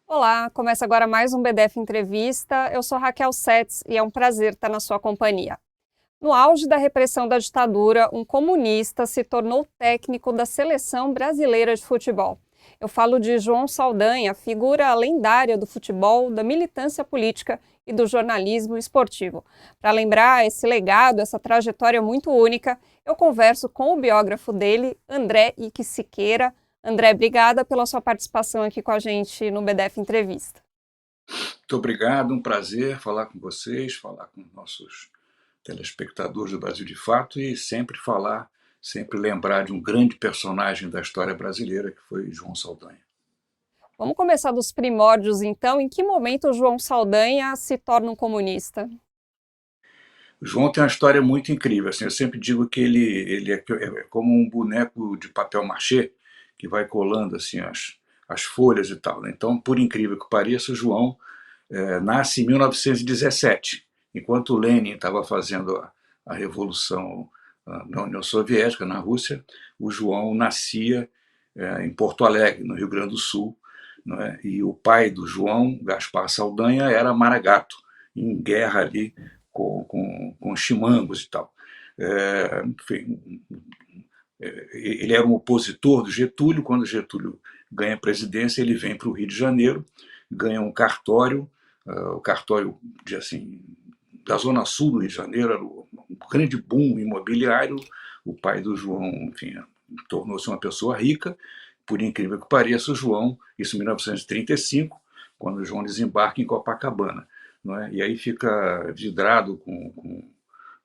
Olá, começa agora mais um BDF Entrevista. Eu sou Raquel Setz e é um prazer estar na sua companhia. No auge da repressão da ditadura, um comunista se tornou técnico da seleção brasileira de futebol. Eu falo de João Saldanha, figura lendária do futebol, da militância política e do jornalismo esportivo. Para lembrar esse legado, essa trajetória muito única, eu converso com o biógrafo dele, André Ique Siqueira. André, obrigada pela sua participação aqui com a gente no BDF Entrevista. Muito obrigado, um prazer falar com vocês, falar com nossos telespectadores do Brasil de Fato e sempre lembrar de um grande personagem da história brasileira que foi João Saldanha. Vamos começar dos primórdios, então. Em que momento o João Saldanha se torna um comunista? O João tem uma história muito incrível. Assim, eu sempre digo que ele é como um boneco de papel machê que vai colando assim as folhas e tal. Né? Então, por incrível que pareça, o João nasce em 1917, enquanto o Lenin estava fazendo a revolução na União Soviética, na Rússia, o João nascia em Porto Alegre, no Rio Grande do Sul, não é? E o pai do João, Gaspar Saldanha, era maragato, em guerra ali com os chimangos e tal. Enfim, ele era um opositor do Getúlio. Quando Getúlio ganha a presidência, ele vem para o Rio de Janeiro, ganha um cartório, o cartório de, assim, da Zona Sul do Rio de Janeiro, era um grande boom imobiliário. O pai do João, enfim, tornou-se uma pessoa rica. Por incrível que pareça, o João, isso em 1935, quando o João desembarca em Copacabana. Não é? E aí fica vidrado com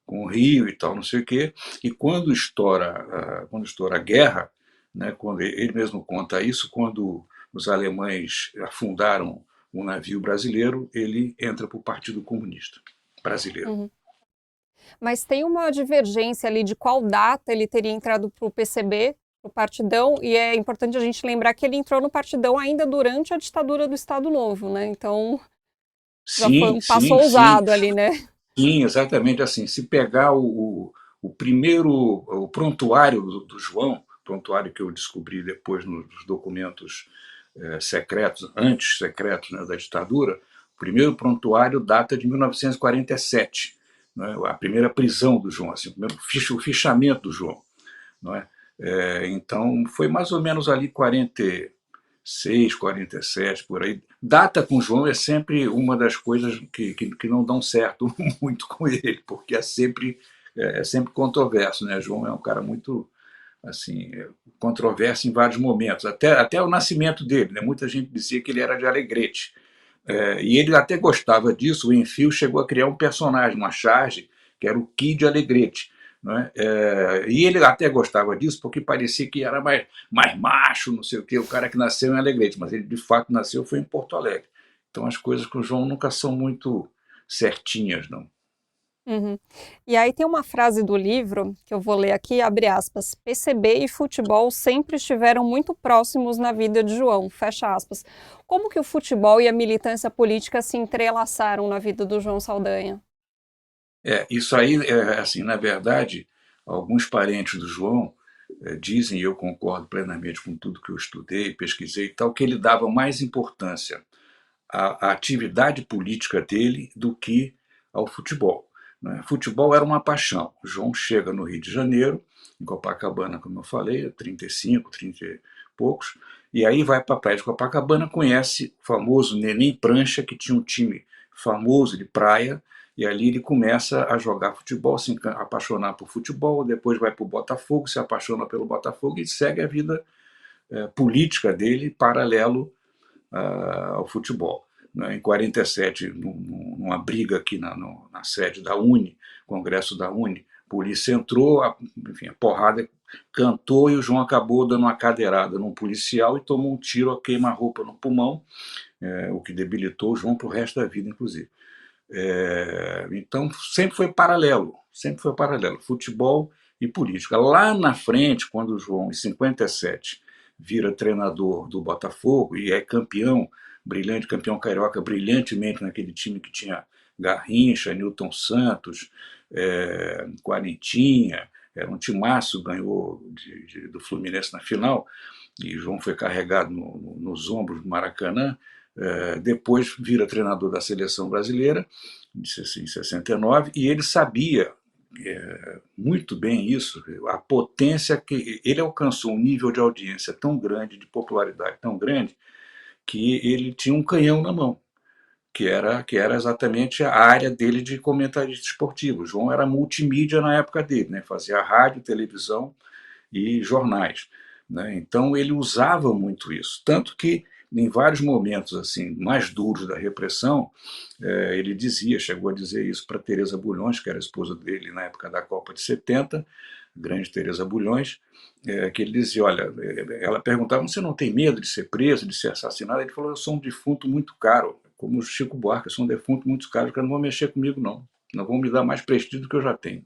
o Rio e tal, não sei o quê. E quando estoura a guerra, né, quando ele mesmo conta isso, quando os alemães afundaram um navio brasileiro, ele entra para o Partido Comunista Brasileiro. Uhum. Mas tem uma divergência ali de qual data ele teria entrado para o PCB, para o Partidão, e é importante a gente lembrar que ele entrou no Partidão ainda durante a ditadura do Estado Novo, né? Então já foi Sim, um passo sim, sim, ousado ali, né? sim, exatamente assim. Se pegar o primeiro, o prontuário do João, prontuário que eu descobri depois nos documentos secretos, antes secretos, né, da ditadura, o primeiro prontuário data de 1947, né, a primeira prisão do João, assim, o fichamento do João. Não é? Então, foi mais ou menos ali 46, 47, por aí. Data com o João é sempre uma das coisas que não dão certo muito com ele, porque é sempre controverso. Né? João é um cara muito assim, controverso em vários momentos, até o nascimento dele. Né? Muita gente dizia que ele era de Alegrete. E ele até gostava disso. O Enfio chegou a criar um personagem, uma charge, que era o Kid Alegrete. Né? E ele até gostava disso porque parecia que era mais macho, não sei o quê, o cara que nasceu em Alegrete, mas ele de fato nasceu foi em Porto Alegre. Então as coisas com o João nunca são muito certinhas, não. Uhum. E aí tem uma frase do livro que eu vou ler aqui, abre aspas, PCB e futebol sempre estiveram muito próximos na vida de João, fecha aspas. Como que o futebol e a militância política se entrelaçaram na vida do João Saldanha? Isso aí, assim, na verdade, alguns parentes do João dizem, e eu concordo plenamente com tudo que eu estudei, pesquisei e tal, que ele dava mais importância à atividade política dele do que ao futebol. Né? Futebol era uma paixão. O João chega no Rio de Janeiro, em Copacabana, como eu falei, 35, 30 e poucos, e aí vai para a praia de Copacabana, conhece o famoso Neném Prancha, que tinha um time famoso de praia, e ali ele começa a jogar futebol, se apaixonar por futebol, depois vai para o Botafogo, se apaixona pelo Botafogo e segue a vida política dele paralelo ao futebol. Né? Em 47, numa briga aqui na sede da Uni, Congresso da Uni, a polícia entrou, enfim, a porrada cantou e o João acabou dando uma cadeirada num policial e tomou um tiro a queima-roupa no pulmão, o que debilitou o João para o resto da vida, inclusive. Então, sempre foi paralelo, futebol e política. Lá na frente, quando o João, em 57, vira treinador do Botafogo e é campeão, brilhante, campeão carioca, brilhantemente naquele time que tinha Garrincha, Newton Santos, Quarentinha, era um timaço, ganhou do Fluminense na final, e João foi carregado nos ombros do Maracanã, Depois vira treinador da seleção brasileira, em 69, e ele sabia muito bem isso, a potência que ele alcançou, um nível de audiência tão grande, de popularidade tão grande, que ele tinha um canhão na mão, que era exatamente a área dele de comentarista esportivo. O João era multimídia na época dele, né? Fazia rádio, televisão e jornais, né? Então ele usava muito isso, tanto que em vários momentos assim mais duros da repressão, ele chegou a dizer isso para Teresa Bulhões, que era a esposa dele na época da Copa de 70, grande Teresa Bulhões, que ele dizia, olha, ela perguntava, você não tem medo de ser preso, de ser assassinado? Ele falou, eu sou um defunto muito caro, como o Chico Buarque, eu sou um defunto muito caro, que não vão mexer comigo não vão me dar mais prestígio do que eu já tenho.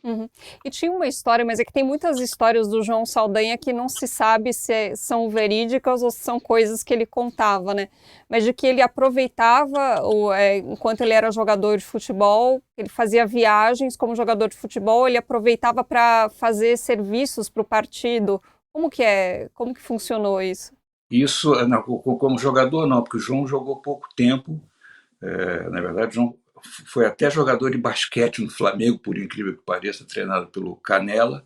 Uhum. E tinha uma história, mas é que tem muitas histórias do João Saldanha que não se sabe se são verídicas ou se são coisas que ele contava, né? Mas de que ele aproveitava, enquanto ele era jogador de futebol, ele fazia viagens como jogador de futebol, ele aproveitava para fazer serviços para o partido. Como que é? Como que funcionou isso? Isso, não, como jogador não, porque o João jogou pouco tempo. Na verdade, o João foi até jogador de basquete no Flamengo, por incrível que pareça, treinado pelo Canella.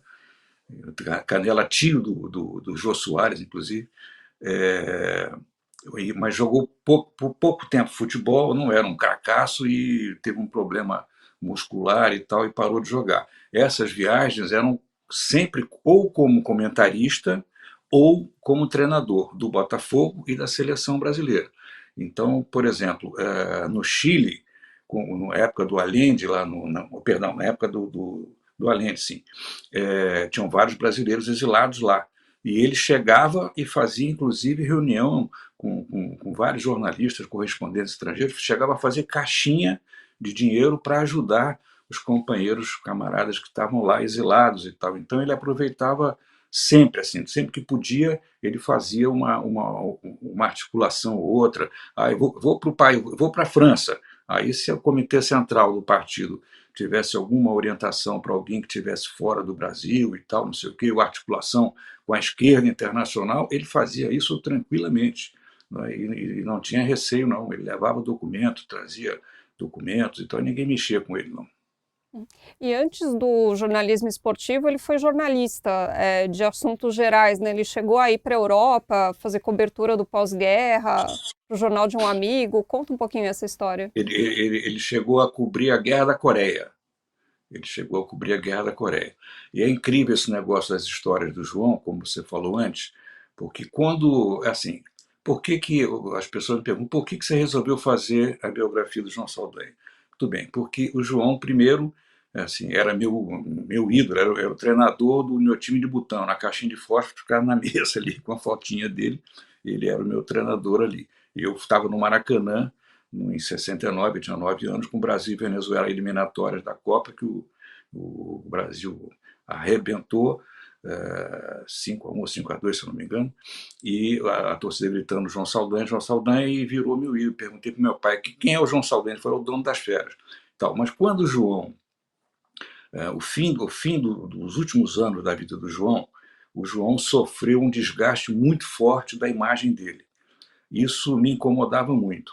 Canella, tio do Jô Soares, inclusive. É, mas jogou pouco tempo futebol, não era um cracaço e teve um problema muscular e tal, e parou de jogar. Essas viagens eram sempre ou como comentarista ou como treinador do Botafogo e da seleção brasileira. Então, por exemplo, no Chile, na época do Allende, perdão, na época do Allende, sim, tinham vários brasileiros exilados lá. E ele chegava e fazia, inclusive, reunião com vários jornalistas, correspondentes estrangeiros, chegava a fazer caixinha de dinheiro para ajudar os companheiros, camaradas que estavam lá exilados e tal. Então ele aproveitava sempre, assim, sempre que podia, ele fazia uma articulação ou outra. Eu vou para a França. Aí, se o comitê central do partido tivesse alguma orientação para alguém que estivesse fora do Brasil e tal, não sei o quê, ou articulação com a esquerda internacional, ele fazia isso tranquilamente, né? E não tinha receio, não. Ele levava documento, trazia documentos, então ninguém mexia com ele, não. E antes do jornalismo esportivo, ele foi jornalista de assuntos gerais, né? Ele chegou aí para a Europa, fazer cobertura do pós-guerra, para o jornal de um amigo. Conta um pouquinho essa história. Ele chegou a cobrir a Guerra da Coreia. Ele chegou a cobrir a Guerra da Coreia. E é incrível esse negócio das histórias do João, como você falou antes, porque quando, assim, por que que as pessoas me perguntam, por que você resolveu fazer a biografia do João Saldanha? Tudo bem, porque o João, primeiro, assim, era meu ídolo, era o treinador do meu time de botão, na caixinha de fósforo, ficava na mesa ali com a fotinha dele, ele era o meu treinador ali. Eu estava no Maracanã, em 69, eu tinha 9 anos, com o Brasil e Venezuela eliminatórias da Copa, que o Brasil arrebentou, 5-1 ou 5-2, se eu não me engano, e a torcida gritando João Saldanha, e virou meu ídolo. Perguntei para meu pai, quem é o João Saldanha? Ele falou, o dono das feras. Tal. Mas quando o João, o fim dos últimos anos da vida do João, o João sofreu um desgaste muito forte da imagem dele. Isso me incomodava muito,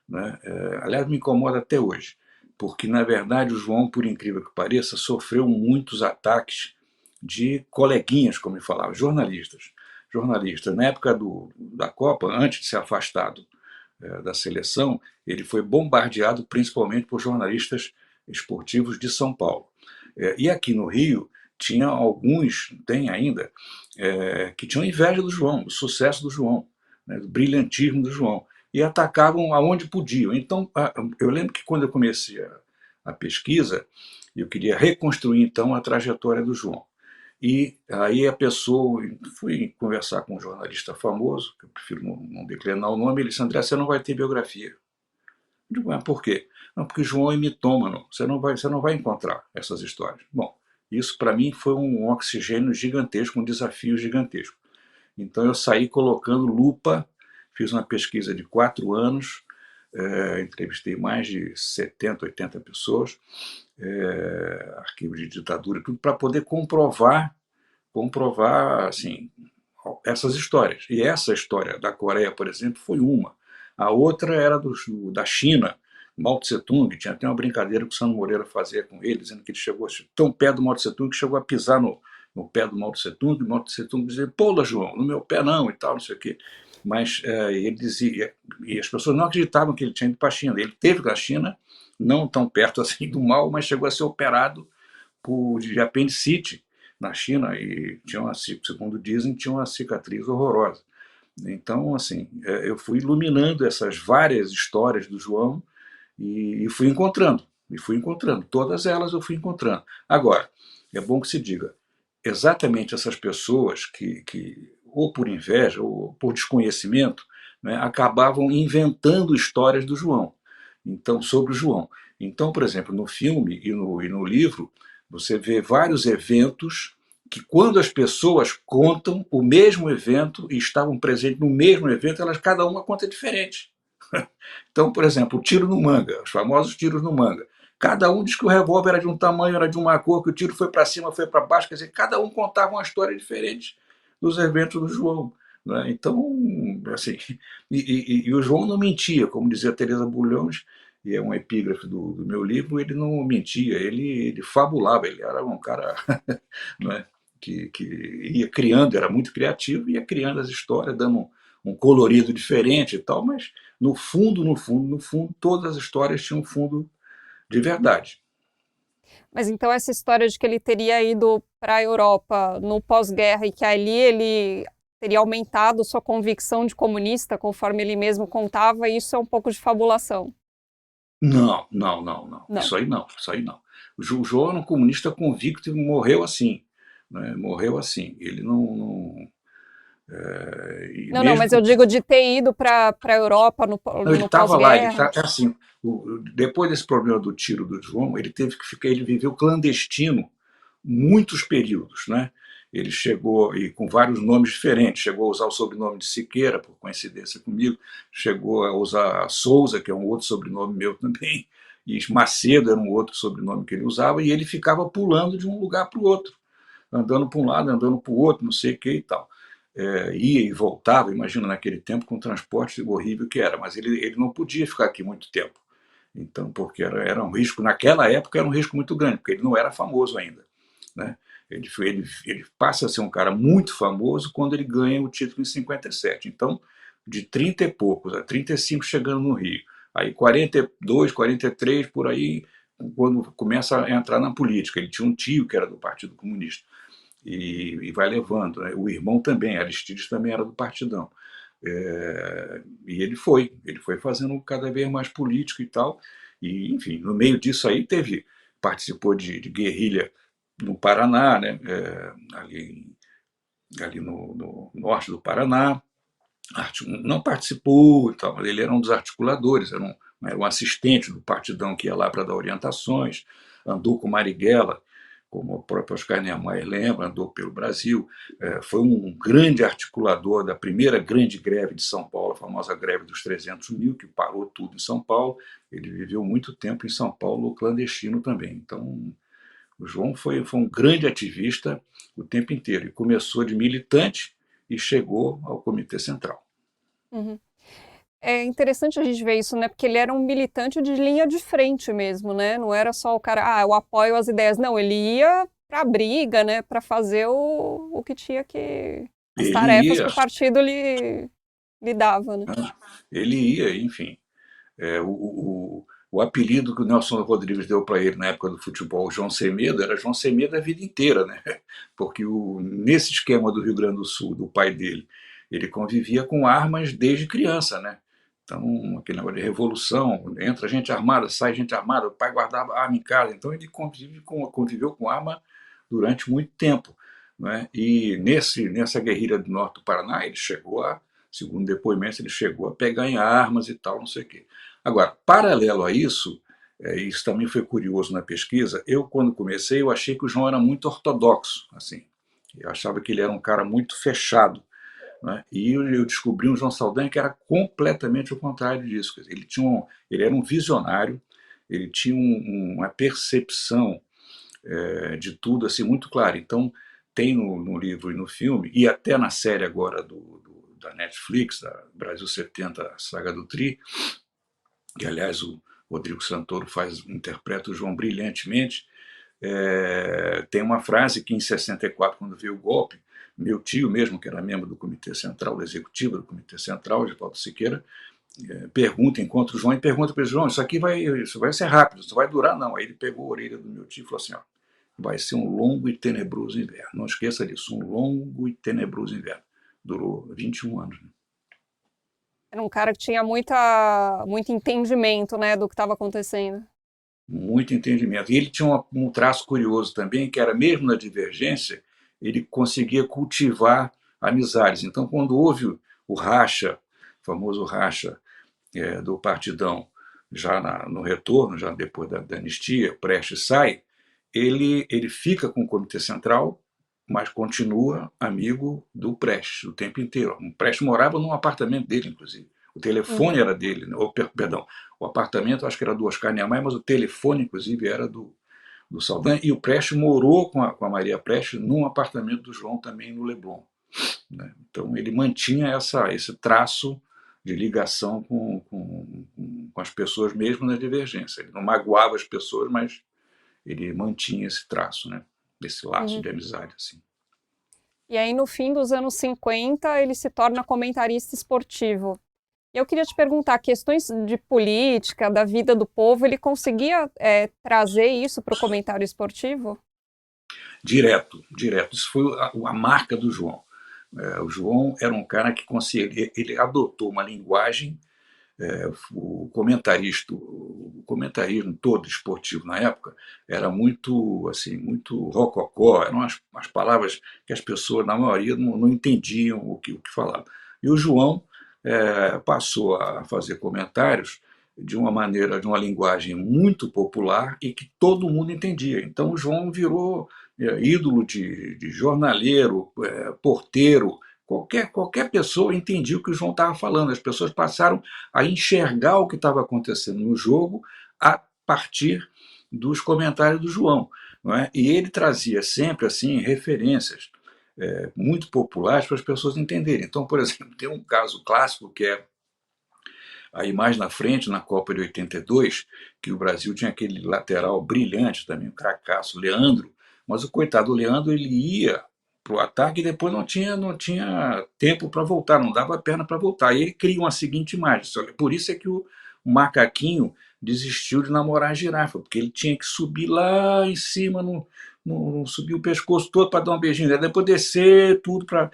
né? Aliás, me incomoda até hoje, porque, na verdade, o João, por incrível que pareça, sofreu muitos ataques de coleguinhas, como ele falava, jornalistas. Jornalistas. Na época da Copa, antes de ser afastado da seleção, ele foi bombardeado principalmente por jornalistas esportivos de São Paulo. E aqui no Rio, tinha alguns, tem ainda, que tinham inveja do João, do sucesso do João, né, do brilhantismo do João, e atacavam aonde podiam. Então, eu lembro que quando eu comecei a pesquisa, eu queria reconstruir então a trajetória do João. E aí a pessoa, fui conversar com um jornalista famoso, que eu prefiro não declinar o nome, ele disse, André, você não vai ter biografia. Eu digo, mas por quê? Não, porque João é mitômano, você não vai encontrar essas histórias. Bom, isso para mim foi um oxigênio gigantesco, um desafio gigantesco. Então eu saí colocando lupa, fiz uma pesquisa de 4 anos, entrevistei mais de 70, 80 pessoas, arquivos de ditadura, tudo para poder comprovar assim, essas histórias. E essa história da Coreia, por exemplo, foi uma. A outra era da China, Mao Tse Tung. Tinha até uma brincadeira que o Sandro Moreira fazia com ele, dizendo que ele chegou tão perto do Mao Tse Tung que chegou a pisar no pé do Mao Tse Tung, e o Mao Tse Tung dizia: "Pula, João, no meu pé não", e tal, não sei o quê. Mas ele dizia, e as pessoas não acreditavam que ele tinha ido para a China. Ele teve na China, não tão perto assim do Mao, mas chegou a ser operado de apendicite na China, e tinha segundo dizem, tinha uma cicatriz horrorosa. Então, assim, eu fui iluminando essas várias histórias do João e fui encontrando, todas elas eu fui encontrando. Agora, é bom que se diga, exatamente essas pessoas que ou por inveja ou por desconhecimento, né, acabavam inventando histórias do João, então sobre o João. Então, por exemplo, no filme e no livro, você vê vários eventos que, quando as pessoas contam o mesmo evento e estavam presentes no mesmo evento, elas cada uma conta diferente. Então, por exemplo, o tiro no manga, os famosos tiros no manga. Cada um diz que o revólver era de um tamanho, era de uma cor, que o tiro foi para cima, foi para baixo. Quer dizer, cada um contava uma história diferente dos eventos do João. Né? Então, assim, e o João não mentia, como dizia Teresa Bulhões, e é um epígrafe do meu livro, ele não mentia, ele fabulava, ele era um cara né, que ia criando, era muito criativo, ia criando as histórias, dando um colorido diferente e tal, mas no fundo, no fundo, no fundo, todas as histórias tinham um fundo de verdade. Mas então essa história de que ele teria ido para a Europa no pós-guerra e que ali ele teria aumentado sua convicção de comunista, conforme ele mesmo contava, isso é um pouco de fabulação. Não, não, não, não. Não. Isso aí não, isso aí não. O João era um comunista convicto e morreu assim. Né? Morreu assim. Ele não e Não, não, mesmo mas eu digo de ter ido para a Europa não, ele no estava lá, pós-guerra. é assim, depois desse problema do tiro do João, ele teve que ficar, ele viveu clandestino muitos períodos, né? Ele chegou, e com vários nomes diferentes, chegou a usar o sobrenome de Siqueira, por coincidência comigo, chegou a usar Souza, que é um outro sobrenome meu também, e Macedo era um outro sobrenome que ele usava, e ele ficava pulando de um lugar para o outro, andando para um lado, andando para o outro, não sei o que e tal. Ia e voltava, imagina naquele tempo, com o transporte horrível que era, mas ele não podia ficar aqui muito tempo. Então, porque era um risco, naquela época era um risco muito grande, porque ele não era famoso ainda. Né? Ele passa a ser um cara muito famoso quando ele ganha o título em 57. Então, de 30 e poucos a 35 chegando no Rio. Aí 42, 43, por aí, quando começa a entrar na política. Ele tinha um tio que era do Partido Comunista e vai levando. Né? O irmão também, Aristides também era do Partidão. E ele foi fazendo cada vez mais político e tal. E, enfim, no meio disso aí participou de guerrilha no Paraná, né? Ali no norte do Paraná. Não participou e tal, mas ele era um dos articuladores, era um assistente do Partidão que ia lá para dar orientações, andou com Marighella, como o próprio Oscar Niemeyer lembra, andou pelo Brasil, foi um grande articulador da primeira grande greve de São Paulo, a famosa greve dos 300 mil, que parou tudo em São Paulo. Ele viveu muito tempo em São Paulo clandestino também. Então, o João foi um grande ativista o tempo inteiro, e começou de militante e chegou ao Comitê Central. Uhum. É interessante a gente ver isso, né? Porque ele era um militante de linha de frente mesmo, né? Não era só o cara, eu apoio as ideias. Não, ele ia para a briga, né? Para fazer o que tinha que. As Ele tarefas que ia, o partido lhe dava, né? né? Ele ia, enfim. O apelido que o Nelson Rodrigues deu para ele na época do futebol, João Semedo, era João Semedo a vida inteira, né? Porque nesse esquema do Rio Grande do Sul, do pai dele, ele convivia com armas desde criança, né? Então, aquele negócio de revolução, entra gente armada, sai gente armada, o pai guardava arma em casa, então ele conviveu com arma durante muito tempo. Né? E nessa guerrilha do norte do Paraná, ele chegou segundo depoimentos, ele chegou a pegar em armas e tal, não sei o quê. Agora, paralelo a isso, isso também foi curioso na pesquisa, quando comecei, eu achei que o João era muito ortodoxo, assim. Eu achava que ele era um cara muito fechado. Né? E eu descobri um João Saldanha que era completamente o contrário disso. Quer dizer, ele era um visionário, ele tinha uma percepção de tudo assim muito clara. Então, tem no livro e no filme, e até na série agora da Netflix, da Brasil 70, a Saga do Tri, que aliás o Rodrigo Santoro interpreta o João brilhantemente. Tem uma frase que em 64, quando veio o golpe, meu tio mesmo, que era membro do Comitê Central, do Executivo do Comitê Central, de Paulo Siqueira, encontra o João e pergunta para ele: João, isso vai ser rápido, isso vai durar não. Aí ele pegou a orelha do meu tio e falou assim: ó, vai ser um longo e tenebroso inverno. Não esqueça disso, um longo e tenebroso inverno. Durou 21 anos. Né? Era um cara que tinha muito entendimento, né, do que estava acontecendo. Muito entendimento. E ele tinha um traço curioso também, que era mesmo na divergência, ele conseguia cultivar amizades. Então, quando houve o racha, o famoso racha do Partidão, já no retorno, já depois da anistia, Prestes sai, ele fica com o Comitê Central, mas continua amigo do Prestes o tempo inteiro. O Prestes morava num apartamento dele, inclusive. O telefone era dele, perdão, o apartamento acho que era do Oscar Niemeyer, mas o telefone, inclusive, era do Saldanha, e o Prestes morou com a Maria Prestes num apartamento do João também no Leblon. Né? Então ele mantinha esse traço de ligação com as pessoas mesmo na divergência. Ele não magoava as pessoas, mas ele mantinha esse traço, né? Esse laço de amizade. Assim. E aí, no fim dos anos 50, ele se torna comentarista esportivo. E eu queria te perguntar, questões de política, da vida do povo, ele conseguia trazer isso para o comentário esportivo? Direto. Isso foi a marca do João. O João era um cara que conseguia, ele adotou uma linguagem, o comentarismo todo esportivo na época era muito rococó, eram as palavras que as pessoas, na maioria, não entendiam o que falavam. E o João passou a fazer comentários de uma linguagem muito popular e que todo mundo entendia. Então o João virou ídolo de jornaleiro, porteiro, qualquer pessoa entendia o que o João estava falando. As pessoas passaram a enxergar o que estava acontecendo no jogo a partir dos comentários do João. Não é? E ele trazia sempre assim referências muito populares para as pessoas entenderem. Então, por exemplo, tem um caso clássico que é aí mais na frente, na Copa de 82, que o Brasil tinha aquele lateral brilhante também, o cracaço, Leandro, mas o coitado do Leandro, ele ia para o ataque e depois não tinha tempo para voltar, não dava a perna para voltar. E ele cria uma seguinte imagem, por isso é que o macaquinho desistiu de namorar a girafa, porque ele tinha que subir lá em cima, subir o pescoço todo para dar um beijinho dela, depois descer tudo para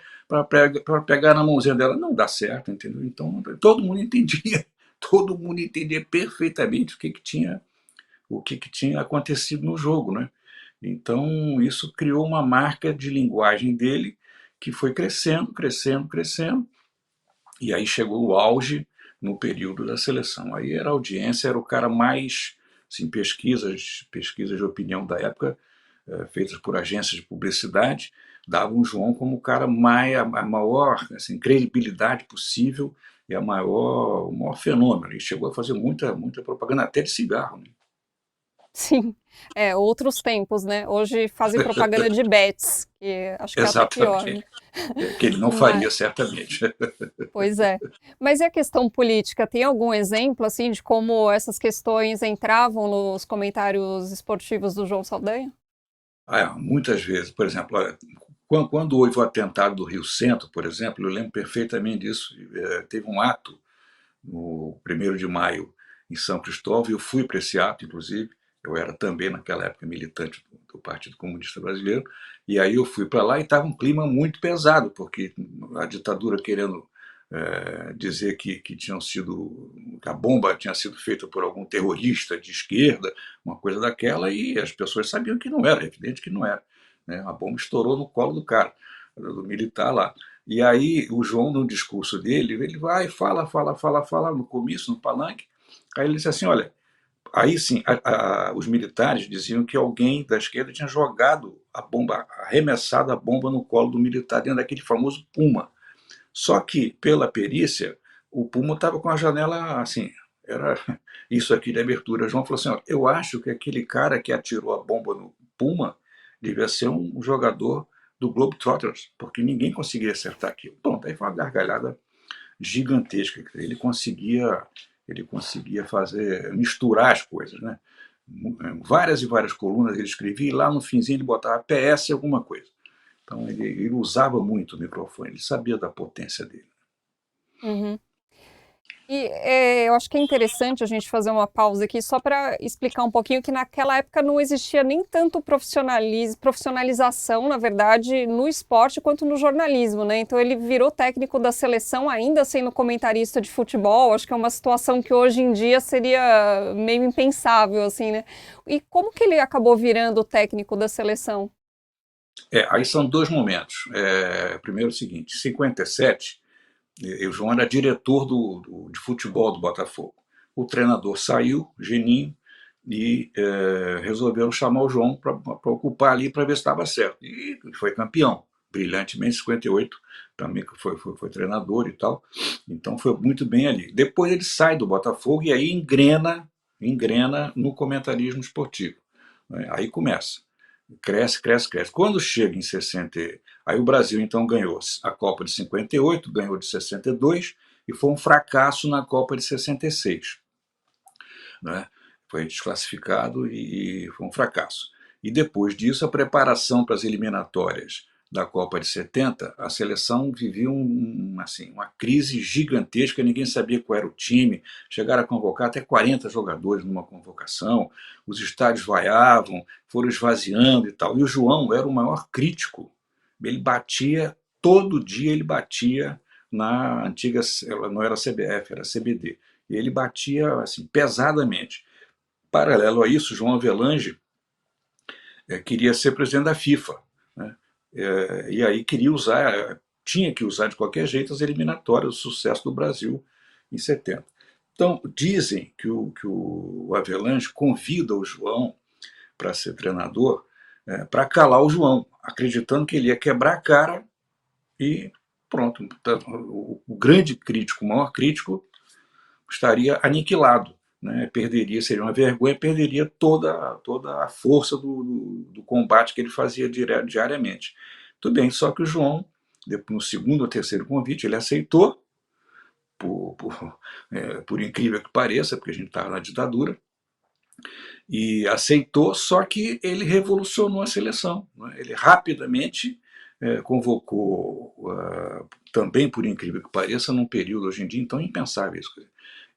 pegar na mãozinha dela. Não dá certo, entendeu? Então todo mundo entendia perfeitamente o que tinha acontecido no jogo, né? Então isso criou uma marca de linguagem dele que foi crescendo, e aí chegou o auge no período da seleção. Aí a audiência era o cara mais, assim, pesquisas de opinião da época, feitas por agências de publicidade, davam o João como o cara a maior assim, credibilidade possível e o maior fenômeno. Ele chegou a fazer muita propaganda, até de cigarro. Né? Sim, outros tempos, né? Hoje fazem propaganda de bets, que acho que é até pior, né? Exatamente. Que ele não faria, certamente. Pois é. Mas e a questão política? Tem algum exemplo, assim, de como essas questões entravam nos comentários esportivos do João Saldanha? Muitas vezes. Por exemplo, quando houve o atentado do Rio Centro, por exemplo, eu lembro perfeitamente disso. Teve um ato no 1º de maio em São Cristóvão, e eu fui para esse ato, inclusive. Eu era também, naquela época, militante do Partido Comunista Brasileiro, e aí eu fui para lá e estava um clima muito pesado, porque a ditadura querendo dizer que a bomba tinha sido feita por algum terrorista de esquerda, uma coisa daquela, e as pessoas sabiam que não era, é evidente que não era. Né? A bomba estourou no colo do cara, do militar lá. E aí o João, no discurso dele, ele vai, fala no comício, no palanque, aí ele disse assim, olha, aí sim, os militares diziam que alguém da esquerda tinha jogado a bomba, arremessado a bomba no colo do militar, dentro daquele famoso Puma. Só que, pela perícia, o Puma estava com a janela assim, era isso aqui de abertura. João falou assim, ó, eu acho que aquele cara que atirou a bomba no Puma devia ser um jogador do Globetrotters, porque ninguém conseguia acertar aquilo. Pronto, aí foi uma gargalhada gigantesca. Ele conseguia fazer, misturar as coisas, né? Várias e várias colunas ele escrevia e lá no finzinho ele botava PS alguma coisa. Então ele usava muito o microfone, ele sabia da potência dele. Uhum. E eu acho que é interessante a gente fazer uma pausa aqui só para explicar um pouquinho que naquela época não existia nem tanto profissionalização, na verdade, no esporte quanto no jornalismo, né? Então ele virou técnico da seleção ainda sendo comentarista de futebol. Acho que é uma situação que hoje em dia seria meio impensável, assim, né? E como que ele acabou virando técnico da seleção? Aí são dois momentos. Primeiro é o seguinte, em 57, o João era diretor de futebol do Botafogo. O treinador saiu, Geninho, e resolveram chamar o João para ocupar ali para ver se estava certo. E foi campeão, brilhantemente, em 58, também foi treinador e tal. Então foi muito bem ali. Depois ele sai do Botafogo e aí engrena no comentarismo esportivo. Aí começa. Cresce, cresce, cresce. Quando chega em 60, aí o Brasil então ganhou a Copa de 58, ganhou de 62 e foi um fracasso na Copa de 66. Né? Foi desclassificado e foi um fracasso. E depois disso, a preparação para as eliminatórias da Copa de 70, a seleção vivia uma crise gigantesca, ninguém sabia qual era o time, chegaram a convocar até 40 jogadores numa convocação, os estádios vaiavam, foram esvaziando e tal. E o João era o maior crítico, ele batia, todo dia ele batia na antiga, ela não era CBF, era CBD, e ele batia assim, pesadamente. Paralelo a isso, João Avelange queria ser presidente da FIFA, né? E aí tinha que usar de qualquer jeito as eliminatórias, o sucesso do Brasil em 70. Então, dizem que o Avelange convida o João para ser treinador para calar o João, acreditando que ele ia quebrar a cara e pronto. O grande crítico, o maior crítico, estaria aniquilado, né? Seria uma vergonha, perderia toda a força do combate que ele fazia diariamente. Tudo bem, só que o João, no segundo ou terceiro convite, ele aceitou, por incrível que pareça, porque a gente estava na ditadura, e aceitou, só que ele revolucionou a seleção. Né? Ele rapidamente convocou, também por incrível que pareça, num período hoje em dia então impensável isso.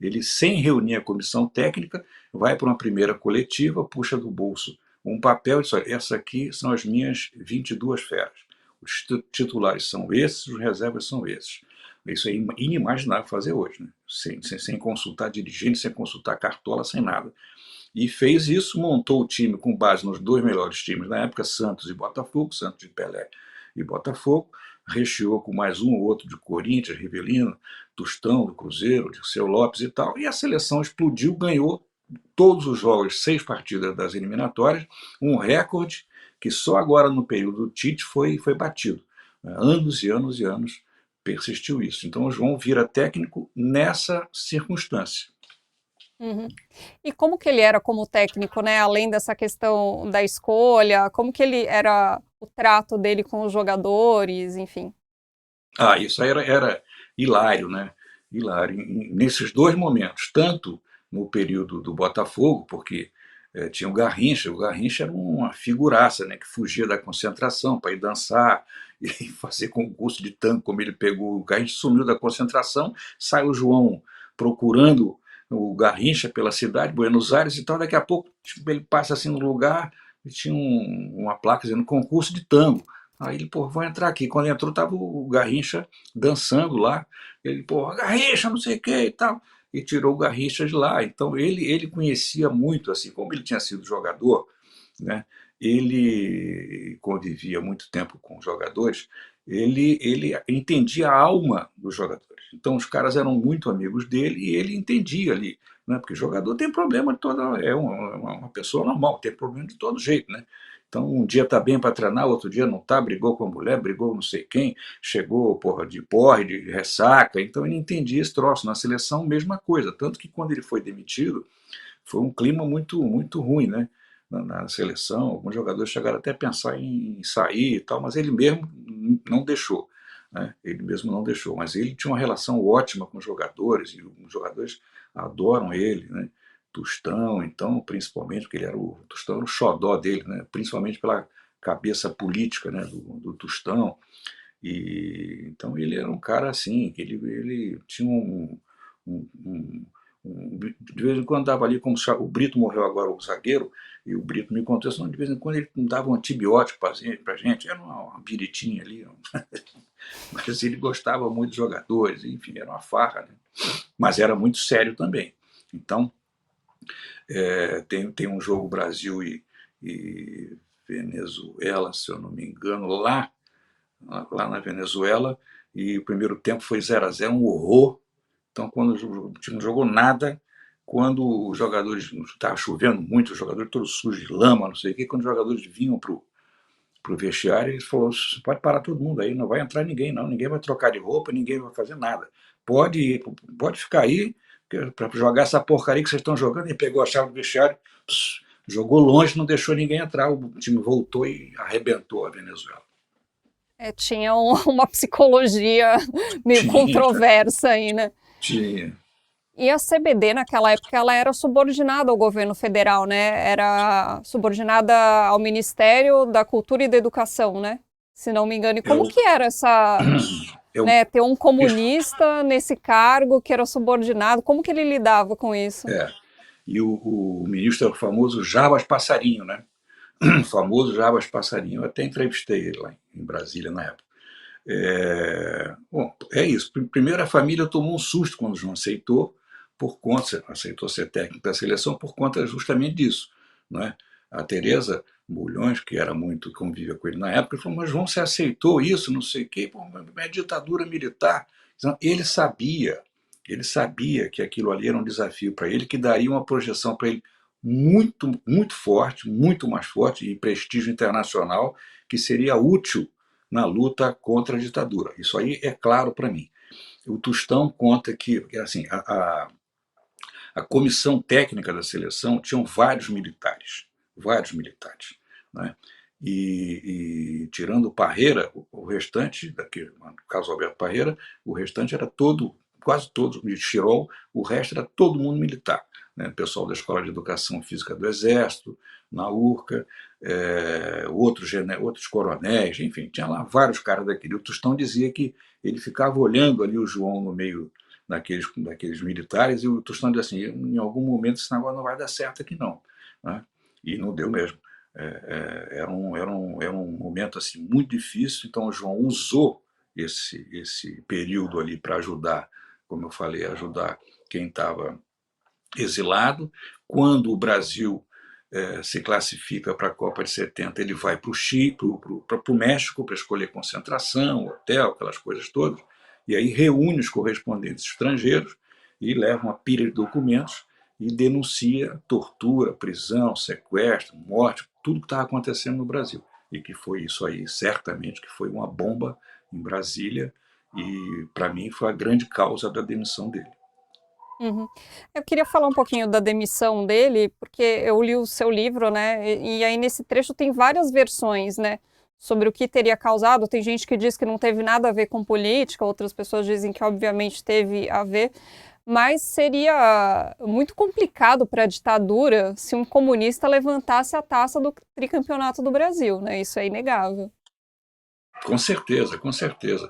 Ele, sem reunir a comissão técnica, vai para uma primeira coletiva, puxa do bolso um papel e diz: olha, essa aqui são as minhas 22 feras. Os titulares são esses, os reservas são esses. Isso é inimaginável fazer hoje, né? Sem consultar dirigente, sem consultar cartola, sem nada. E fez isso, montou o time com base nos dois melhores times na época, Santos e Botafogo, Santos de Pelé e Botafogo, recheou com mais um ou outro de Corinthians, Rivelino, Tostão, do Cruzeiro, de Seu Lopes e tal, e a seleção explodiu, ganhou todos os jogos, 6 partidas das eliminatórias, um recorde que só agora no período do Tite foi batido. Anos e anos e anos persistiu isso. Então o João vira técnico nessa circunstância. Uhum. E como que ele era como técnico, né? Além dessa questão da escolha, como que ele era o trato dele com os jogadores, enfim. Isso aí era hilário, né? Hilário. Nesses dois momentos, tanto no período do Botafogo, porque tinha o Garrincha era uma figuraça, né? Que fugia da concentração para ir dançar e fazer concurso de tango, como ele pegou. O Garrincha sumiu da concentração, sai o João procurando o Garrincha pela cidade, Buenos Aires e tal, daqui a pouco ele passa assim no lugar e tinha uma placa dizendo concurso de tango. Aí ele, vou entrar aqui. Quando entrou, tava o Garrincha dançando lá. Ele, Garrincha, não sei o que e tal. E tirou o Garrincha de lá. Então ele conhecia muito, assim, como ele tinha sido jogador, né? Ele convivia muito tempo com os jogadores, ele entendia a alma dos jogadores. Então os caras eram muito amigos dele e ele entendia ali, né? Porque jogador tem problema de toda, é uma pessoa normal, tem problema de todo jeito, né? Então um dia tá bem para treinar, outro dia não tá, brigou com a mulher, brigou não sei quem, chegou de porre, de ressaca. Então ele entendia esse troço. Na seleção, mesma coisa, tanto que quando ele foi demitido, foi um clima muito muito ruim, né? na seleção, alguns jogadores chegaram até a pensar em sair e tal, mas ele mesmo não deixou. Né? Ele mesmo não deixou, mas ele tinha uma relação ótima com os jogadores, e os jogadores adoram ele, né? Tostão, então, principalmente, porque o Tostão era o xodó dele, né? Principalmente pela cabeça política, né? do Tostão. E então ele era um cara assim, que ele tinha um, um- de vez em quando dava ali, como o Brito morreu agora, o zagueiro, e o Brito me contou isso, de vez em quando ele dava um antibiótico para gente, era uma biritinha ali, mas ele gostava muito dos jogadores, enfim, era uma farra, né? Mas era muito sério também. Então, tem um jogo Brasil e Venezuela, se eu não me engano, lá na Venezuela, e o primeiro tempo foi 0-0, um horror. Então, quando o time não jogou nada, quando os jogadores, estava chovendo muito, os jogadores todos sujos de lama, não sei o quê, quando os jogadores vinham para o vestiário, ele falou: pode parar todo mundo aí, não vai entrar ninguém, não, ninguém vai trocar de roupa, ninguém vai fazer nada. Pode ir, pode ficar aí para jogar essa porcaria que vocês estão jogando. Ele pegou a chave do vestiário, jogou longe, não deixou ninguém entrar, o time voltou e arrebentou a Venezuela. Tinha uma psicologia meio Tinha, controversa aí, né? tinha. E a CBD, naquela época, ela era subordinada ao governo federal, né? Era subordinada ao Ministério da Cultura e da Educação, né? Se não me engano. E como Eu, que era essa, eu, né, ter um comunista nesse cargo que era subordinado? Como que ele lidava com isso? é, e o ministro é o famoso Jabas Passarinho, né? O famoso Jabas Passarinho. Eu até entrevistei ele lá em Brasília na época. Bom, é isso. Primeiro, a família tomou um susto quando o João aceitou ser técnico da seleção por conta justamente disso. Não é? A Tereza Bulhões, que era muito, convivia com ele na época, falou: mas João, você aceitou isso, não sei o quê, pô, é ditadura militar. Então, ele sabia que aquilo ali era um desafio para ele, que daria uma projeção para ele muito, muito forte, muito mais forte, e prestígio internacional, que seria útil na luta contra a ditadura. Isso aí é claro para mim. O Tostão conta que assim, a comissão técnica da seleção tinham vários militares. Né? E tirando o Parreira, o restante, no caso Alberto Parreira, o restante era quase todo, de Chirol, o resto era todo mundo militar. Né? Pessoal da Escola de Educação Física do Exército, na URCA, outros coronéis, enfim, tinha lá vários caras daquele. O Tostão dizia que ele ficava olhando ali o João no meio daqueles militares, e o Tostão dizia assim: em algum momento esse negócio não vai dar certo aqui não. Né? E não deu mesmo. Era um momento assim, muito difícil, então o João usou esse período ali para ajudar, como eu falei, ajudar quem estava exilado. Quando o Brasil se classifica para a Copa de 70, ele vai para o Chile, para o México, para escolher concentração, hotel, aquelas coisas todas, e aí reúne os correspondentes estrangeiros e leva uma pilha de documentos e denuncia tortura, prisão, sequestro, morte, tudo que estava acontecendo no Brasil. E que foi isso aí, certamente, que foi uma bomba em Brasília, e para mim foi a grande causa da demissão dele. Uhum. Eu queria falar um pouquinho da demissão dele, porque eu li o seu livro, né? E aí nesse trecho tem várias versões, né? Sobre o que teria causado. Tem gente que diz que não teve nada a ver com política, outras pessoas dizem que obviamente teve a ver, mas seria muito complicado para a ditadura se um comunista levantasse a taça do tricampeonato do Brasil, né? Isso é inegável. Com certeza, com certeza.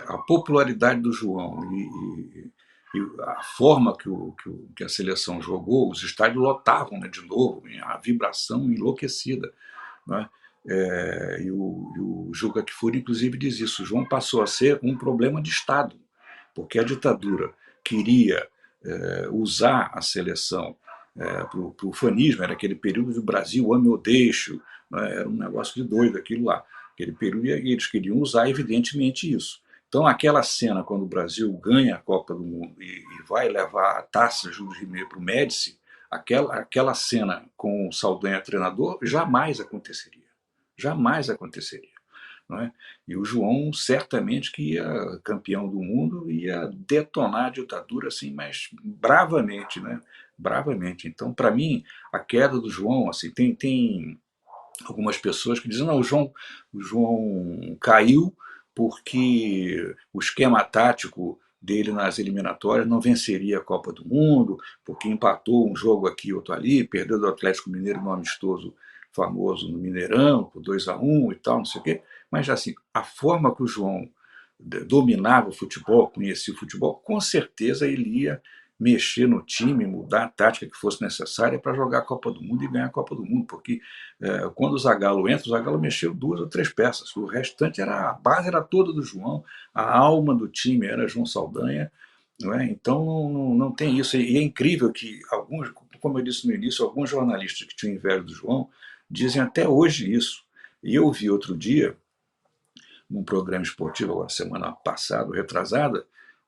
A popularidade do João e a forma que a seleção jogou, os estádios lotavam, né, de novo, a vibração enlouquecida. Né? E o Juca Kfouri, inclusive, diz isso: o João passou a ser um problema de Estado, porque a ditadura queria usar a seleção para o fanismo. Era aquele período do Brasil ame ou deixe, né? Era um negócio de doido aquilo lá. Aquele período, e eles queriam usar, evidentemente, isso. Então, aquela cena, quando o Brasil ganha a Copa do Mundo e vai levar a taça Júlio Rimet para o Médici, aquela cena com o Saldanha treinador jamais aconteceria. Jamais aconteceria. não é? E o João certamente que ia campeão do mundo, ia detonar a ditadura assim, mas bravamente, né? Bravamente. Então, para mim, a queda do João, assim, tem algumas pessoas que dizem, não, o João caiu porque o esquema tático dele nas eliminatórias não venceria a Copa do Mundo, porque empatou um jogo aqui, outro ali, perdeu do Atlético Mineiro no amistoso famoso no Mineirão, por 2-1 e tal, não sei o quê. Mas, assim, a forma que o João dominava o futebol, conhecia o futebol, com certeza ele ia mexer no time, mudar a tática que fosse necessária para jogar a Copa do Mundo e ganhar a Copa do Mundo, porque quando o Zagallo entra, o Zagallo mexeu 2 ou 3 peças, o restante a base era toda do João, a alma do time era João Saldanha, não é? Então não tem isso, e é incrível que alguns, como eu disse no início, alguns jornalistas que tinham inveja do João dizem até hoje isso, e eu vi outro dia, num programa esportivo, agora, semana passada, retrasada,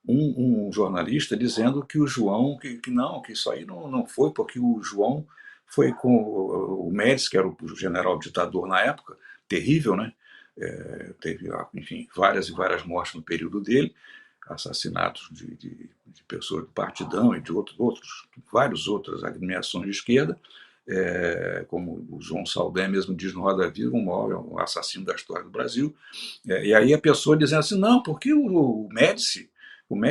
um jornalista dizendo que o João, que não, que isso aí não foi, porque o João foi com o Médici, que era o general ditador na época, terrível, né? Teve, enfim, várias e várias mortes no período dele, assassinatos de pessoas do Partidão e de várias outras agremiações de esquerda, como o João Saldanha mesmo diz no Roda Viva, o maior assassino da história do Brasil. E aí a pessoa dizendo assim, não, porque o Médici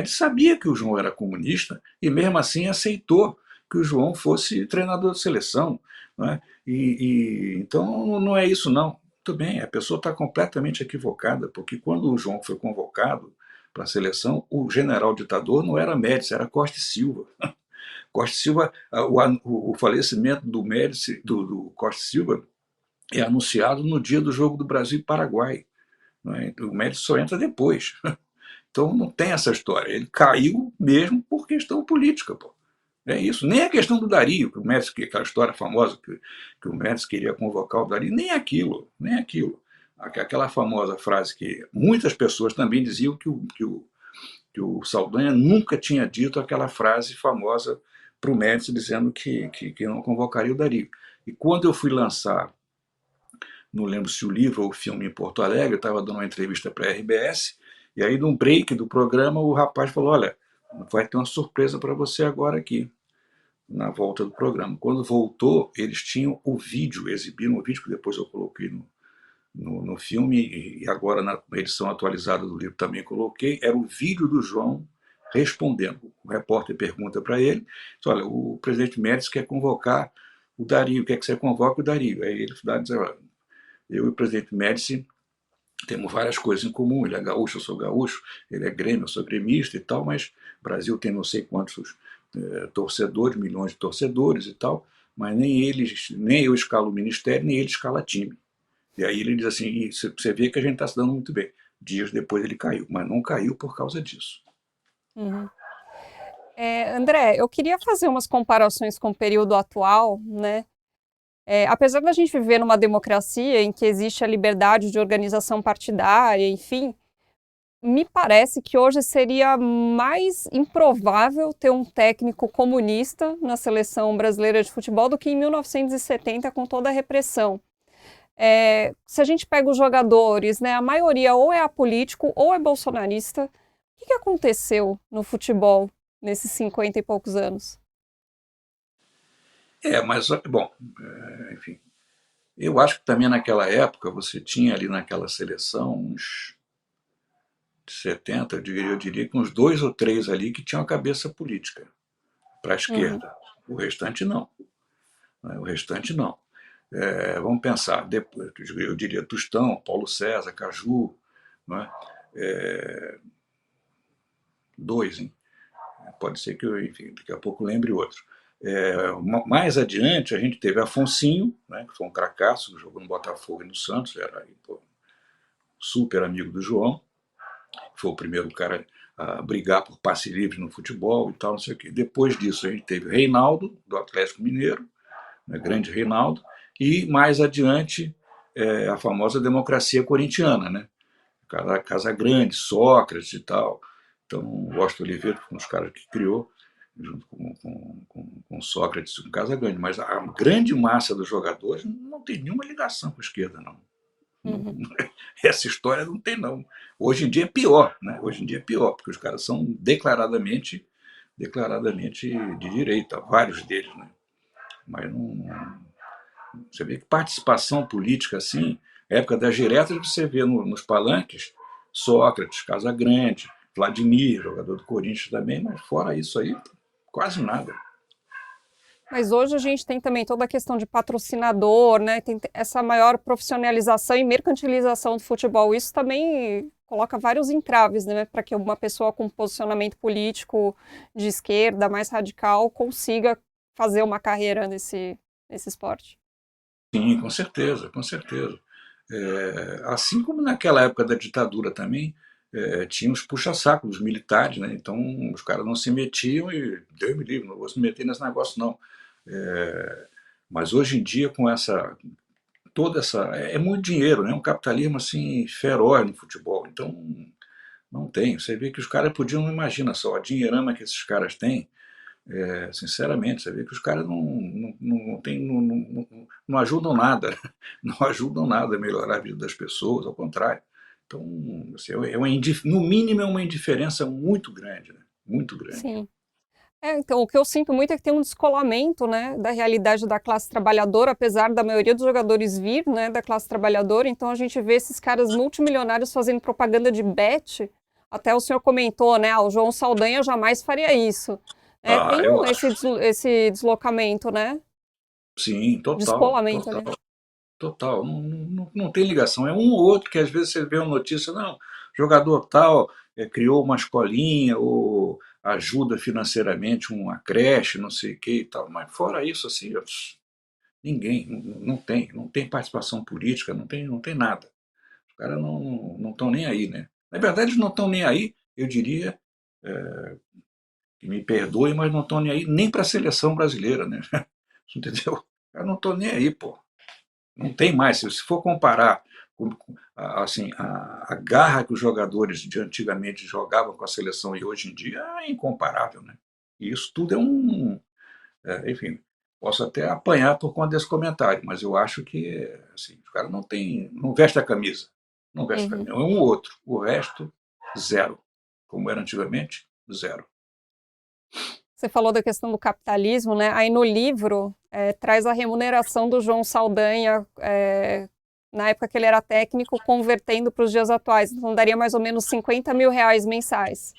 sabia que o João era comunista e mesmo assim aceitou que o João fosse treinador de seleção. Não é? Então não é isso não. Muito bem, a pessoa está completamente equivocada, porque quando o João foi convocado para a seleção, o general ditador não era Médici, era Costa e Silva. Costa e Silva, o falecimento do Médici, do Costa e Silva, é anunciado no dia do jogo do Brasil e Paraguai. Não é? O Médici só entra depois. Então não tem essa história. Ele caiu mesmo por questão política. Pô. É isso. Nem a questão do Dario, que o Médici, aquela história famosa que o Médici queria convocar o Dario, nem aquilo, nem aquilo. Aquela famosa frase que muitas pessoas também diziam que o Saldanha nunca tinha dito aquela frase famosa para o Médici dizendo que não convocaria o Dario. E quando eu fui lançar, não lembro se o livro ou o filme em Porto Alegre, eu estava dando uma entrevista para a RBS, e aí num break do programa o rapaz falou, olha, vai ter uma surpresa para você agora aqui, na volta do programa. Quando voltou, eles tinham o vídeo, exibiram o vídeo, que depois eu coloquei no filme, e agora na edição atualizada do livro também coloquei, era o vídeo do João respondendo. O repórter pergunta para ele, diz, olha, o presidente Médici quer convocar o Dario, quer que você convoque o Dario. Aí ele diz, olha, eu e o presidente Médici temos várias coisas em comum, ele é gaúcho, eu sou gaúcho, ele é grêmio, eu sou gremista e tal, mas o Brasil tem não sei quantos torcedores, milhões de torcedores e tal, mas nem eu escalo o ministério, nem ele escala time. E aí ele diz assim, e você vê que a gente está se dando muito bem. Dias depois ele caiu, mas não caiu por causa disso. Uhum. André, eu queria fazer umas comparações com o período atual, né? Apesar da gente viver numa democracia em que existe a liberdade de organização partidária, enfim, me parece que hoje seria mais improvável ter um técnico comunista na seleção brasileira de futebol do que em 1970, com toda a repressão. Se a gente pega os jogadores, né, a maioria ou é apolítico ou é bolsonarista. O que aconteceu no futebol nesses 50 e poucos anos? Mas, bom, enfim, eu acho que também naquela época você tinha ali naquela seleção uns 70, eu diria que uns 2 ou 3 ali que tinham a cabeça política para a Uhum. esquerda. O restante não. Né? O restante não. Vamos pensar, depois, eu diria Tostão, Paulo César, Caju, não é? 2, hein? Pode ser que eu, enfim, daqui a pouco lembre outro. Mais adiante, a gente teve Afonsinho, né, que foi um cracaço, jogou no Botafogo e no Santos, era super amigo do João, foi o primeiro cara a brigar por passe livre no futebol e tal, não sei o quê. Depois disso, a gente teve Reinaldo, do Atlético Mineiro, né, grande Reinaldo, e mais adiante, a famosa democracia corintiana, né? Casa Grande, Sócrates e tal. Então, o Washington Oliveira foi um dos caras que criou, junto com Sócrates e com Casa Grande. Mas a grande massa dos jogadores não tem nenhuma ligação com a esquerda, não. Uhum. Essa história não tem, não. Hoje em dia é pior, né? Hoje em dia é pior, porque os caras são declaradamente de direita, vários deles, né? Mas você vê que participação política assim, época das diretas, você vê nos palanques Sócrates, Casagrande, Vladimir, jogador do Corinthians também, mas fora isso aí, quase nada. Mas hoje a gente tem também toda a questão de patrocinador, né? Tem essa maior profissionalização e mercantilização do futebol. Isso também coloca vários entraves, né? Para que uma pessoa com posicionamento político de esquerda, mais radical, consiga fazer uma carreira nesse esporte. Sim, com certeza, com certeza. Assim como naquela época da ditadura também, tinha os puxa-sacos dos militares, né? Então os caras não se metiam e, Deus me livre, não vou se meter nesse negócio não. É, mas hoje em dia, com toda essa. É muito dinheiro, né? Um capitalismo assim feroz no futebol. Então não tem. Você vê que os caras podiam, imagina só, a dinheirama que esses caras têm, sinceramente, você vê que os caras não ajudam nada, não ajudam nada a melhorar a vida das pessoas, ao contrário. Então, assim, no mínimo, é uma indiferença muito grande, né? Muito grande. Sim. Então, o que eu sinto muito é que tem um descolamento, né, da realidade da classe trabalhadora, apesar da maioria dos jogadores vir, né, da classe trabalhadora. Então, a gente vê esses caras multimilionários fazendo propaganda de bet. Até o senhor comentou, né, o João Saldanha jamais faria isso. Ah, Tem eu esse, acho. esse deslocamento, né, Sim, total, descolamento, total, aliás. total. Não tem ligação. É um ou outro que às vezes você vê uma notícia, não, jogador tal criou uma escolinha ou ajuda financeiramente uma creche, não sei o que e tal. Mas fora isso, assim, ninguém, não tem participação política, não tem nada. Os caras não estão nem aí, né? Na verdade, eles não estão nem aí, eu diria, que me perdoem, mas não estão nem aí nem para a seleção brasileira, né? Entendeu? Eu não estou nem aí, pô. Não tem mais. Se for comparar assim, a garra que os jogadores de antigamente jogavam com a seleção e hoje em dia é incomparável, né? E isso tudo enfim, posso até apanhar por conta desse comentário, mas eu acho que assim, os caras não veste a camisa. Não veste a Uhum. camisa. É um ou outro. O resto, zero. Como era antigamente, zero. Você falou da questão do capitalismo, né? Aí no livro traz a remuneração do João Saldanha, na época que ele era técnico, convertendo para os dias atuais. Então daria mais ou menos R$ 50.000 mensais.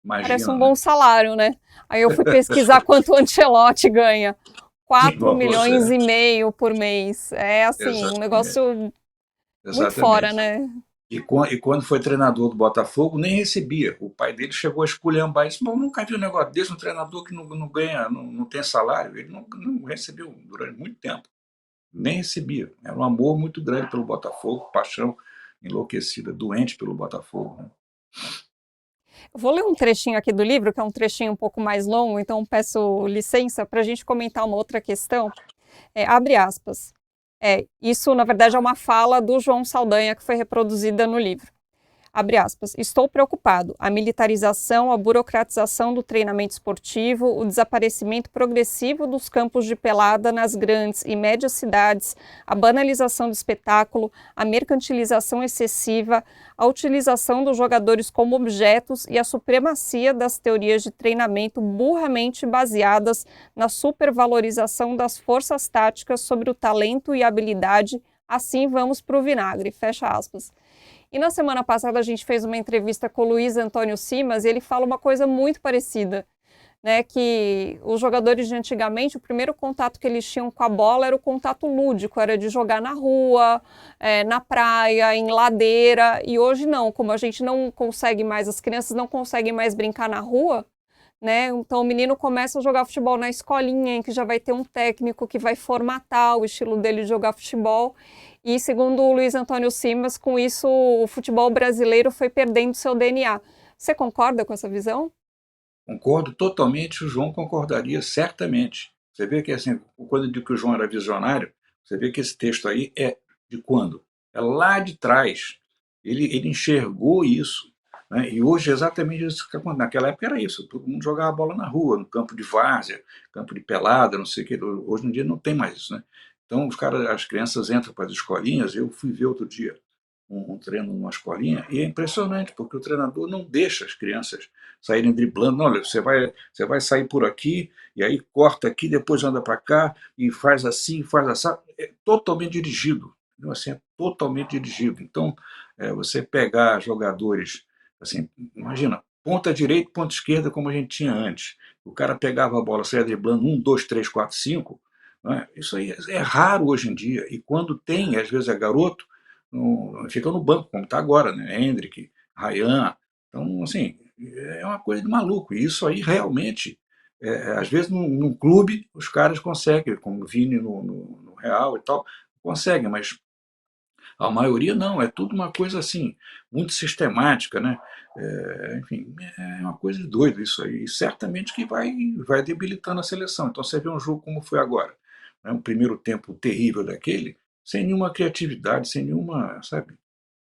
Parece Imagina, um né? bom salário, né? Aí eu fui pesquisar quanto o Ancelotti ganha. quatro Pois milhões é, e meio por mês. É assim, um exatamente. negócio muito fora, Exatamente. né? E quando foi treinador do Botafogo, nem recebia. O pai dele chegou a esculhambar e disse: Bom, nunca vi um negócio desse, um treinador que não ganha, não tem salário. Ele não recebeu durante muito tempo. Nem recebia. Era um amor muito grande pelo Botafogo, paixão enlouquecida, doente pelo Botafogo, né? Eu vou ler um trechinho aqui do livro, que é um trechinho um pouco mais longo, então peço licença para a gente comentar uma outra questão. Abre aspas. Isso, na verdade, é uma fala do João Saldanha que foi reproduzida no livro. Abre aspas. Estou preocupado. A militarização, a burocratização do treinamento esportivo, o desaparecimento progressivo dos campos de pelada nas grandes e médias cidades, a banalização do espetáculo, a mercantilização excessiva, a utilização dos jogadores como objetos e a supremacia das teorias de treinamento burramente baseadas na supervalorização das forças táticas sobre o talento e a habilidade. Assim vamos para o vinagre. Fecha aspas. E na semana passada a gente fez uma entrevista com o Luiz Antônio Simas e ele fala uma coisa muito parecida, né? Que os jogadores de antigamente, o primeiro contato que eles tinham com a bola era o contato lúdico, era de jogar na rua, na praia, em ladeira. E hoje não, como a gente não consegue mais, as crianças não conseguem mais brincar na rua, né? Então o menino começa a jogar futebol na escolinha, em que já vai ter um técnico que vai formatar o estilo dele de jogar futebol. E segundo o Luiz Antônio Simas, com isso o futebol brasileiro foi perdendo seu DNA. Você concorda com essa visão? Concordo totalmente, o João concordaria certamente. Você vê que, assim, quando eu digo que o João era visionário, você vê que esse texto aí é de quando? É lá de trás. Ele enxergou isso. Né? E hoje é exatamente isso que acontece. Naquela época era isso. Todo mundo jogava bola na rua, no campo de várzea, campo de pelada, não sei o quê. Hoje em dia não tem mais isso. Né? Então, as crianças entram para as escolinhas. Eu fui ver outro dia. um treino numa escolinha, e é impressionante, porque o treinador não deixa as crianças saírem driblando. Não, olha, você vai sair por aqui, e aí corta aqui, depois anda para cá, e faz assim, faz assim. É totalmente dirigido. Então, assim, é totalmente dirigido. Então, você pegar jogadores, assim, imagina, ponta direita, ponta esquerda, como a gente tinha antes. O cara pegava a bola, saia driblando 1, 2, 3, 4, 5. Né? Isso aí é raro hoje em dia. E quando tem, às vezes é garoto, fica no banco, como está agora, né? Hendrick, Ryan. Então, assim, é uma coisa de maluco. E isso aí realmente, às vezes num clube, os caras conseguem, como o Vini no Real e tal, conseguem, mas a maioria não, é tudo uma coisa assim, muito sistemática, né? Enfim, é uma coisa de doido isso aí. E certamente que vai debilitando a seleção. Então você vê um jogo como foi agora, né? Um primeiro tempo terrível daquele, sem nenhuma criatividade, sem nenhuma, sabe?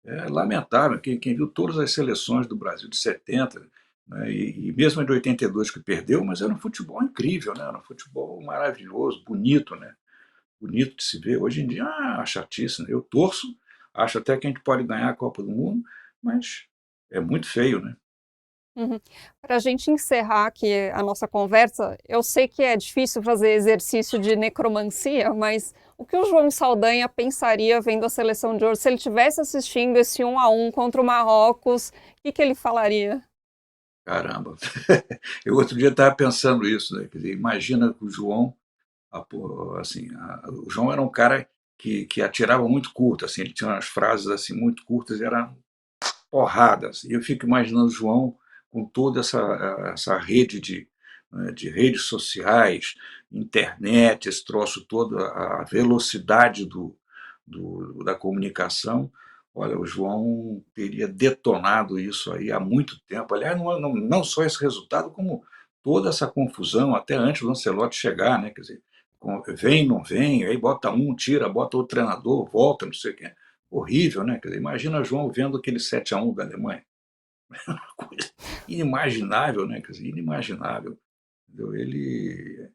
É lamentável. Quem viu todas as seleções do Brasil de 70, né, e mesmo a de 82 que perdeu, mas era um futebol incrível, né? Era um futebol maravilhoso, bonito, né? Bonito de se ver. Hoje em dia, chatice, né? Eu torço, acho até que a gente pode ganhar a Copa do Mundo, mas é muito feio, né? Uhum. Para a gente encerrar aqui a nossa conversa, eu sei que é difícil fazer exercício de necromancia, mas o que o João Saldanha pensaria vendo a seleção de hoje? Se ele estivesse assistindo esse 1-1 contra o Marrocos, o que ele falaria? Caramba. Eu outro dia estava pensando isso, né? Quer dizer, imagina que o João, assim, o João era um cara que atirava muito curto, assim, ele tinha umas frases assim muito curtas, e eram porradas. E eu fico imaginando o João com toda essa rede de redes sociais, internet, esse troço todo, a velocidade da comunicação. Olha, o João teria detonado isso aí há muito tempo. Aliás, não só esse resultado, como toda essa confusão, até antes do Ancelotti chegar, né? Quer dizer, vem, não vem, aí bota um, tira, bota outro treinador, volta, não sei o quê. Horrível, né? Quer dizer, imagina João vendo aquele 7-1 da Alemanha. Uma coisa inimaginável, né? Quer dizer, inimaginável. Entendeu? Ele,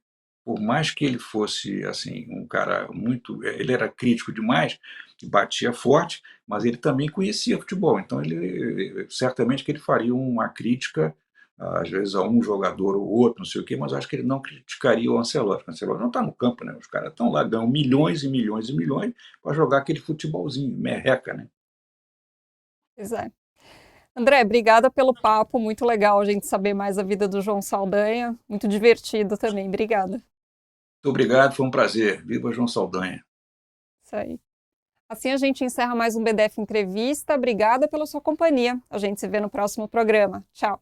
por mais que ele fosse assim um cara muito, ele era crítico demais, batia forte, mas ele também conhecia futebol. Então ele certamente que ele faria uma crítica às vezes a um jogador ou outro, não sei o quê, mas acho que ele não criticaria o Ancelotti. O Ancelotti não está no campo, né? Os caras estão lá, ganham milhões e milhões e milhões para jogar aquele futebolzinho, merreca, né? Pois é. André, obrigada pelo papo, muito legal a gente saber mais a vida do João Saldanha, muito divertido também, obrigada. Muito obrigado, foi um prazer. Viva João Saldanha. Isso aí. Assim a gente encerra mais um BDF Entrevista. Obrigada pela sua companhia. A gente se vê no próximo programa. Tchau.